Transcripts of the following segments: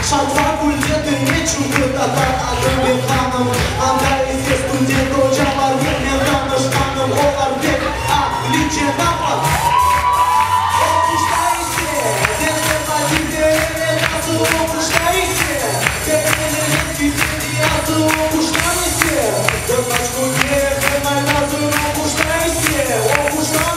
Şartfakul yetin geçin kırtada adım bir hanım Antalya'yı student hocam var benim danışmanım Olar pek aklice napad Okuştayse Denle vadide nasıl okuştayse Denlerin fikrini yazı okuştayse Dönmez kulye demay lazım okuştayse Okuştayse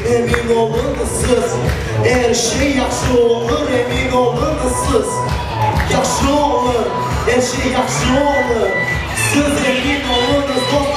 Emin olunuz her şey yaxşı olur emin olunuz yaxşı olur her şey yaxşı olur siz emin olunuz